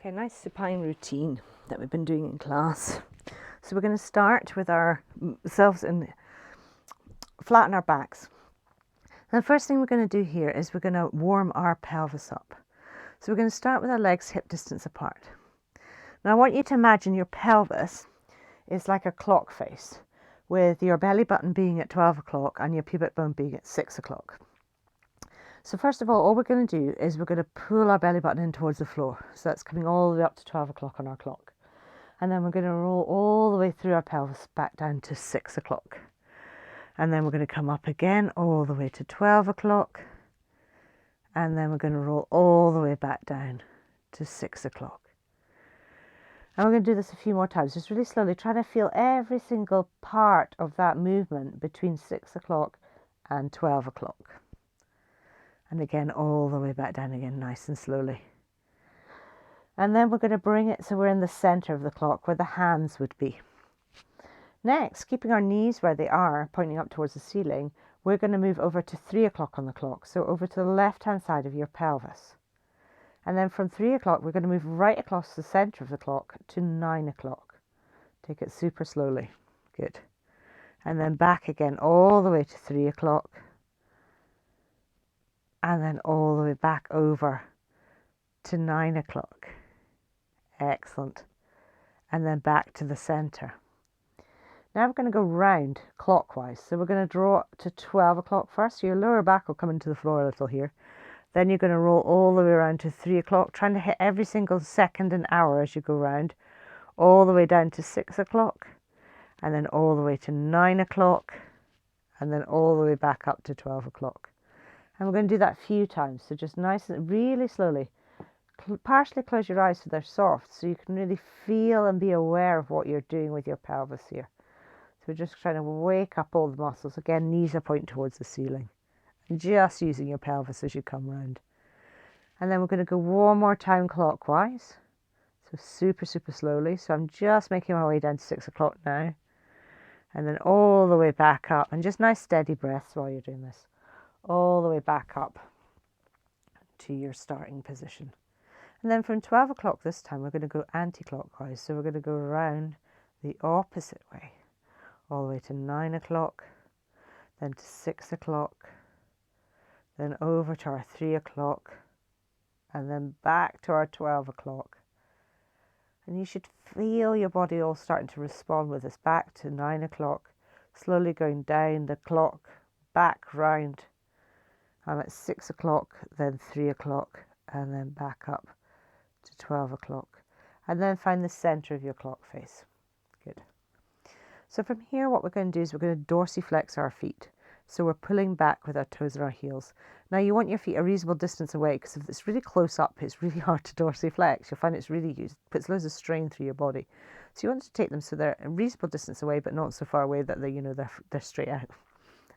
Okay, nice supine routine that we've been doing in class. So we're going to start with ourselves and flatten our backs. And the first thing we're going to do here is we're going to warm our pelvis up. So we're going to start with our legs hip distance apart. Now I want you to imagine your pelvis is like a clock face, with your belly button being at 12 o'clock and your pubic bone being at 6 o'clock. So first of all we're going to do is we're going to pull our belly button in towards the floor. So that's coming all the way up to 12 o'clock on our clock. And then we're going to roll all the way through our pelvis back down to 6 o'clock. And then we're going to come up again all the way to 12 o'clock. And then we're going to roll all the way back down to 6 o'clock. And we're going to do this a few more times, just really slowly, trying to feel every single part of that movement between 6 o'clock and 12 o'clock. And again, all the way back down again, nice and slowly. And then we're going to bring it so we're in the center of the clock where the hands would be. Next, keeping our knees where they are, pointing up towards the ceiling, we're going to move over to 3 o'clock on the clock, so over to the left-hand side of your pelvis. And then from 3 o'clock, we're going to move right across the center of the clock to 9 o'clock. Take it super slowly. Good. And then back again all the way to 3 o'clock. And then all the way back over to 9 o'clock. Excellent. And then back to the center. Now we're going to go round clockwise. So we're going to draw to 12 o'clock first. So your lower back will come into the floor a little here. Then you're going to roll all the way around to 3 o'clock, trying to hit every single second and hour as you go round, all the way down to 6 o'clock, and then all the way to 9 o'clock, and then all the way back up to 12 o'clock. And we're going to do that a few times. So just nice and really slowly. Partially close your eyes so they're soft, so you can really feel and be aware of what you're doing with your pelvis here. So we're just trying to wake up all the muscles. Again, knees are pointing towards the ceiling. And just using your pelvis as you come round. And then we're going to go one more time clockwise. So super, super slowly. So I'm just making my way down to 6 o'clock now. And then all the way back up. And just nice steady breaths while you're doing this. All the way back up to your starting position. And then from 12 o'clock this time, we're going to go anti-clockwise. So we're going to go around the opposite way. All the way to 9 o'clock. Then to 6 o'clock. Then over to our 3 o'clock. And then back to our 12 o'clock. And you should feel your body all starting to respond with this. Back to 9 o'clock. Slowly going down the clock. Back round. I'm at 6 o'clock. Then 3 o'clock. And then back up to 12 o'clock. And then find the center of your clock face. Good. So from here what we're going to do is we're going to dorsiflex our feet. So we're pulling back with our toes and our heels. Now you want your feet a reasonable distance away, because if it's really close up, it's really hard to dorsiflex. You'll find puts loads of strain through your body. So you want to take them so they're a reasonable distance away, but not so far away that they're straight out.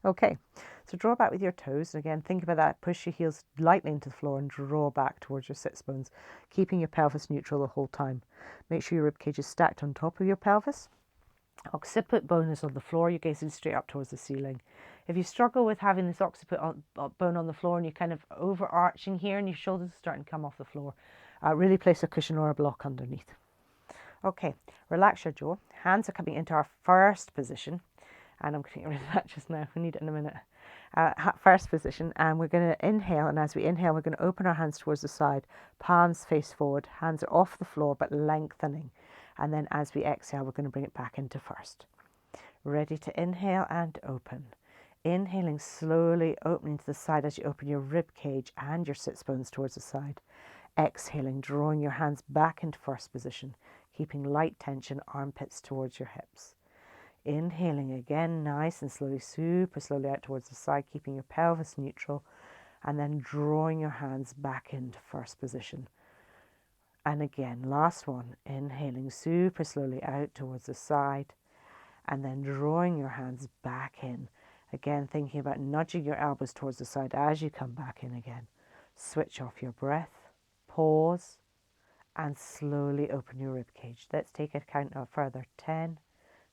Okay, so draw back with your toes. And again, think about that. Push your heels lightly into the floor and draw back towards your sits bones, keeping your pelvis neutral the whole time. Make sure your ribcage is stacked on top of your pelvis. Occiput bone is on the floor, you're gazing straight up towards the ceiling. If you struggle with having this occiput bone on the floor and you're kind of overarching here and your shoulders are starting to come off the floor, really place a cushion or a block underneath. Okay, relax your jaw. Hands are coming into our first position. And I'm getting rid of that just now. We need it in a minute. First position. And we're going to inhale. And as we inhale, we're going to open our hands towards the side. Palms face forward. Hands are off the floor but lengthening. And then as we exhale, we're going to bring it back into first. Ready to inhale and open. Inhaling slowly, opening to the side as you open your rib cage and your sits bones towards the side. Exhaling, drawing your hands back into first position, keeping light tension, armpits towards your hips. Inhaling again, nice and slowly, super slowly out towards the side, keeping your pelvis neutral, and then drawing your hands back into first position. And again, last one, inhaling super slowly out towards the side, and then drawing your hands back in. Again, thinking about nudging your elbows towards the side as you come back in again. Switch off your breath, pause, and slowly open your rib cage. Let's take a count of further. 10,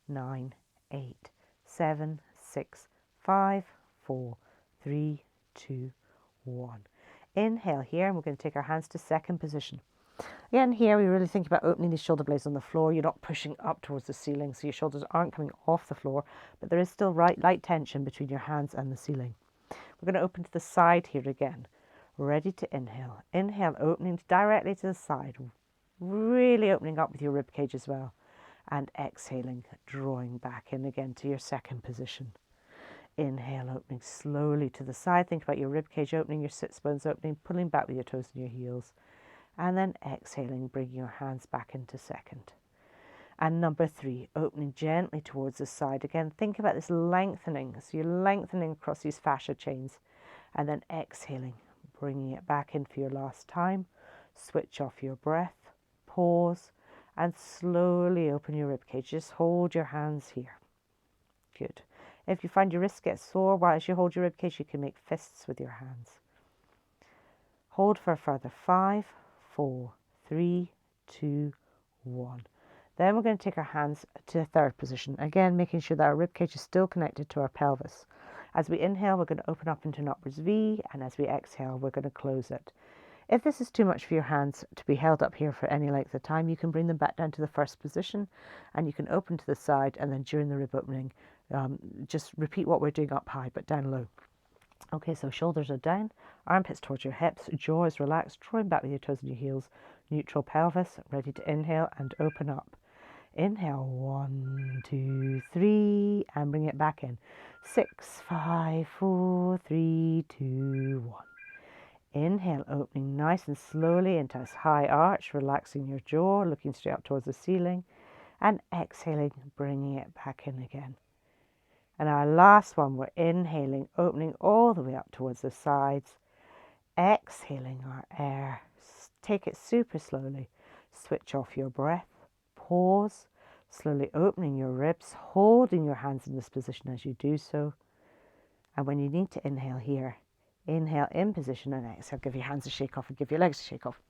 9, 8, 7, 6, 5, 4, 3, 2, 1. Inhale here, and we're going to take our hands to second position. Again, here we really think about opening these shoulder blades on the floor. You're not pushing up towards the ceiling, so your shoulders aren't coming off the floor, but there is still light tension between your hands and the ceiling. We're going to open to the side here again. Ready to inhale. Inhale, opening directly to the side, really opening up with your rib cage as well. And exhaling, drawing back in again to your second position. Inhale, opening slowly to the side. Think about your rib cage opening, your sits bones opening, pulling back with your toes and your heels. And then exhaling, bringing your hands back into second. And number 3, opening gently towards the side. Again, think about this lengthening. So you're lengthening across these fascia chains. And then exhaling, bringing it back in for your last time. Switch off your breath, pause, and slowly open your ribcage. Just hold your hands here. Good. If you find your wrists get sore while you hold your ribcage, you can make fists with your hands. Hold for a further 5, 4, 3, 2, 1. Then we're going to take our hands to the third position. Again, making sure that our ribcage is still connected to our pelvis. As we inhale, we're going to open up into an upwards V, and as we exhale, we're going to close it. If this is too much for your hands to be held up here for any length of time, you can bring them back down to the first position, and you can open to the side, and then during the rib opening, just repeat what we're doing up high, but down low. Okay, so shoulders are down, armpits towards your hips, jaw is relaxed, drawing back with your toes and your heels, neutral pelvis, ready to inhale and open up. Inhale, 1, 2, 3, and bring it back in. 6, 5, 4, 3, 2, 1. Inhale, opening nice and slowly into a high arch, relaxing your jaw, looking straight up towards the ceiling, and exhaling, bringing it back in again. And our last one, we're inhaling, opening all the way up towards the sides, exhaling our air. Take it super slowly. Switch off your breath, pause, slowly opening your ribs, holding your hands in this position as you do so. And when you need to inhale here, inhale in position and exhale. Give your hands a shake off and give your legs a shake off.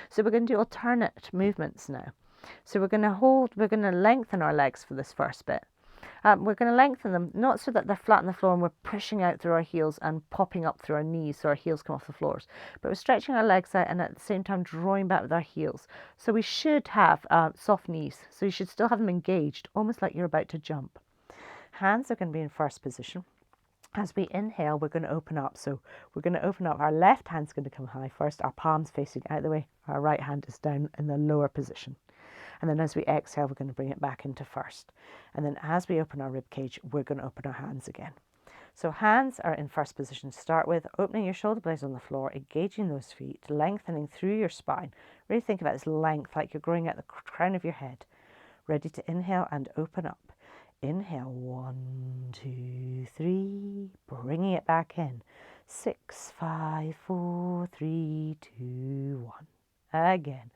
So we're going to do alternate movements now. So we're going to lengthen our legs for this first bit. We're going to lengthen them, not so that they're flat on the floor and we're pushing out through our heels and popping up through our knees so our heels come off the floors, but we're stretching our legs out and at the same time drawing back with our heels. So we should have soft knees, so you should still have them engaged, almost like you're about to jump. Hands are going to be in first position. As we inhale, we're going to open up. So we're going to open up. Our left hand's going to come high first, our palms facing out the way. Our right hand is down in the lower position. And then as we exhale, we're going to bring it back into first. And then as we open our rib cage, we're going to open our hands again. So hands are in first position to start with, opening your shoulder blades on the floor, engaging those feet, lengthening through your spine. Really think about this length like you're growing at the crown of your head. Ready to inhale and open up. Inhale, 1, 2, 3, bringing it back in. 6, 5, 4, 3, 2, 1. Again.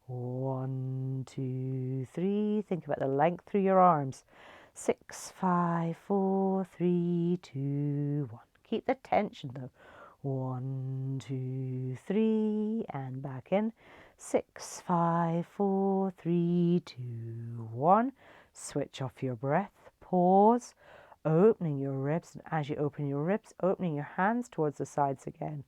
1, 2, 3. Think about the length through your arms. 6, 5, 4, 3, 2, 1. Keep the tension though. 1, 2, 3, and back in. 6, 5, 4, 3, 2, 1. Switch off your breath. Pause. Opening your ribs, and as you open your ribs, opening your hands towards the sides again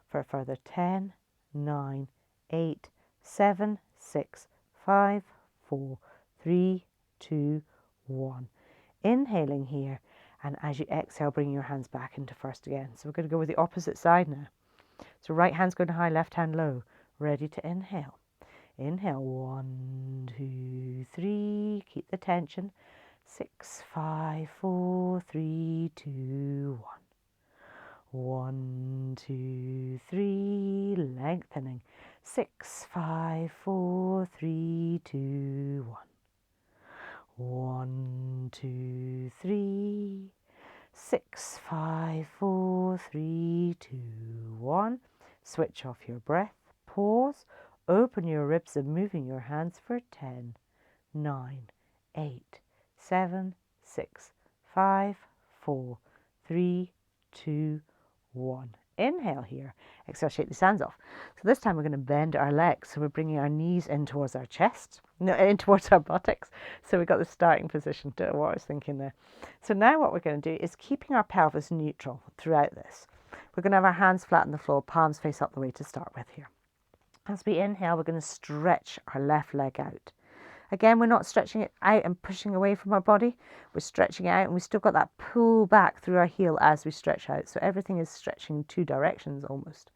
for a further 10, 9, 8, 7, 6, 5, 4, 3, 2, 1. Inhaling here, and as you exhale, bringing your hands back into first again. So we're going to go with the opposite side now. So right hand's going high, left hand low. Ready to inhale. Inhale, 1, 2, 3. Keep the tension. 6, 5, 4, 3, 2, 1. 1, 2, 3. Lengthening. 6, 5, 4, 3, 2, 1. 1, 2, 3. 6, 5, 4, 3, 2, 1. Switch off your breath. Pause. Open your ribs and moving your hands for 10, 9, 8, 7, 6, 5, 4, 3, 2, 1. Inhale here. Exhale, shake these hands off. So this time we're going to bend our legs. So we're bringing our knees in towards our chest, no, in towards our buttocks. So we've got the starting position to what I was thinking there. So now what we're going to do is keeping our pelvis neutral throughout this. We're going to have our hands flat on the floor, palms face up the way to start with here. As we inhale, we're going to stretch our left leg out. Again, we're not stretching it out and pushing away from our body. We're stretching it out, and we've still got that pull back through our heel as we stretch out. So everything is stretching in two directions almost.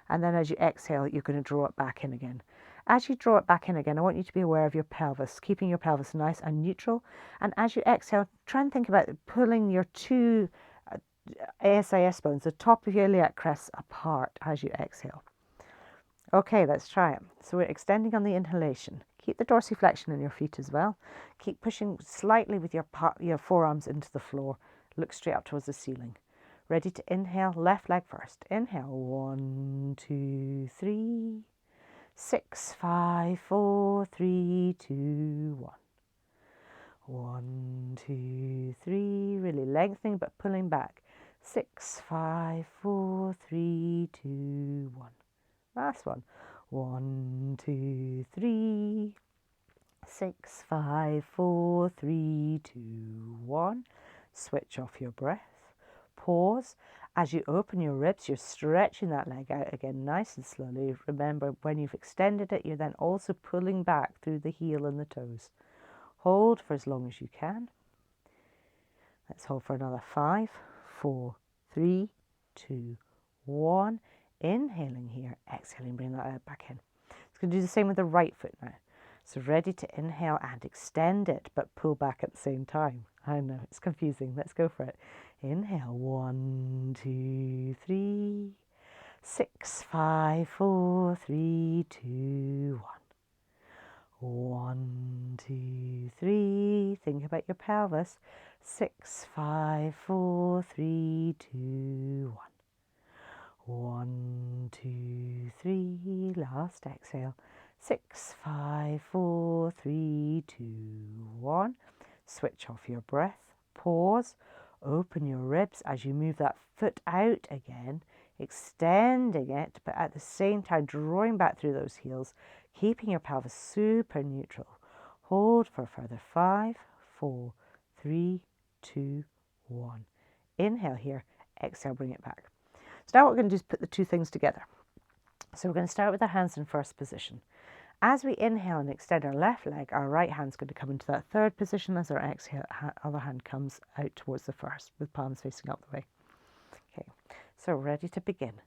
And then as you exhale, you're going to draw it back in again. As you draw it back in again, I want you to be aware of your pelvis, keeping your pelvis nice and neutral. And as you exhale, try and think about pulling your two ASIS bones, the top of your iliac crest, apart as you exhale. Okay, let's try it. So we're extending on the inhalation. Keep the dorsiflexion in your feet as well. Keep pushing slightly with your forearms into the floor. Look straight up towards the ceiling. Ready to inhale, left leg first. Inhale, 1, 2, 3, 6, 5, 4, 3, 2, 1. 1, 2, 3, really lengthening but pulling back. 6, 5, 4, 3, 2, 1. Last one. 1, 2, 3, 6, 5, 4, 3, 2, 1. Switch off your breath. Pause. As you open your ribs, you're stretching that leg out again nice and slowly. Remember, when you've extended it, you're then also pulling back through the heel and the toes. Hold for as long as you can. Let's hold for another 5, 4, 3, 2, 1. Inhaling here, exhaling, bring that out back in. It's going to do the same with the right foot now. So ready to inhale and extend it, but pull back at the same time. I know, it's confusing. Let's go for it. Inhale, 1, 2, 3, 6, 5, 4, 3, 2, 1. 1, 2, 3. Think about your pelvis. 6, 5, 4, 3, 2, 1. 1, 2, 3. Last exhale. 6, 5, 4, 3, 2, 1. Switch off your breath. Pause. Open your ribs as you move that foot out again, extending it, but at the same time drawing back through those heels, keeping your pelvis super neutral. Hold for a further 5, 4, 3, 2, 1. Inhale here. Exhale, bring it back. So now what we're going to do is put the two things together. So we're going to start with our hands in first position. As we inhale and extend our left leg, our right hand's going to come into that third position as our exhale, other hand comes out towards the first with palms facing up the way. Okay, so ready to begin.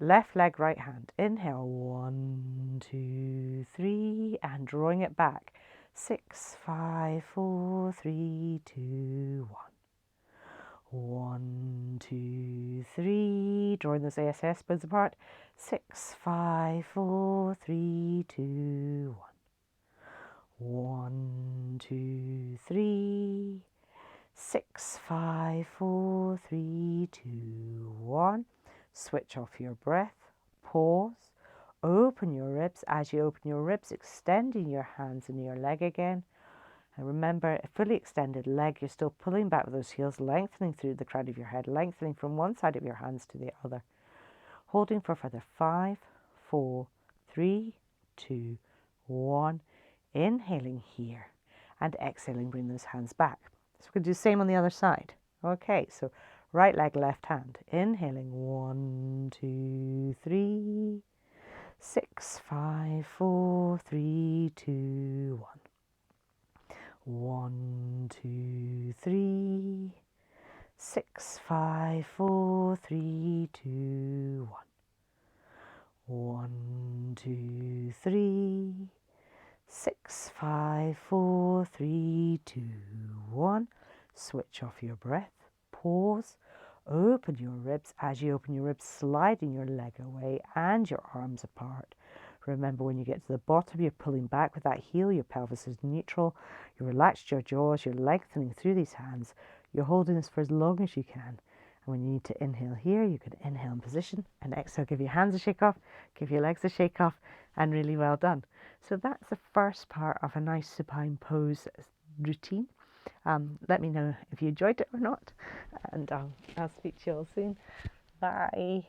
Left leg, right hand. Inhale, 1, 2, 3, and drawing it back. 6, 5, 4, 3, 2, 1. 1, 2, 3, drawing those ASS bones apart. 6, 5, 4, 3, 2, 1. 1, 2, 3, 6, 5, 4, 3, 2, 1. Switch off your breath. Pause. Open your ribs. As you open your ribs, extending your hands and your leg again. And remember, a fully extended leg, you're still pulling back with those heels, lengthening through the crown of your head, lengthening from one side of your hands to the other. Holding for further 5, 4, 3, 2, 1. Inhaling here and exhaling, bring those hands back. So we're going to do the same on the other side. Okay, so right leg, left hand. Inhaling, 1, 2, 3, 6, 5, 4, 3, 2, 1. 1, 2, 3, 6, 5, 4, 3, 2, 1. 1, 2, 3, 6, 5, 4, 3, 2, 1. Switch off your breath. Pause. Open your ribs. As you open your ribs, sliding your leg away and your arms apart. Remember, when you get to the bottom, you're pulling back with that heel. Your pelvis is neutral. You relaxed your jaws. You're lengthening through these hands. You're holding this for as long as you can. And when you need to inhale here, you can inhale in position and exhale. Give your hands a shake off. Give your legs a shake off. And really well done. So that's the first part of a nice supine pose routine. Let me know if you enjoyed it or not. And I'll speak to you all soon. Bye.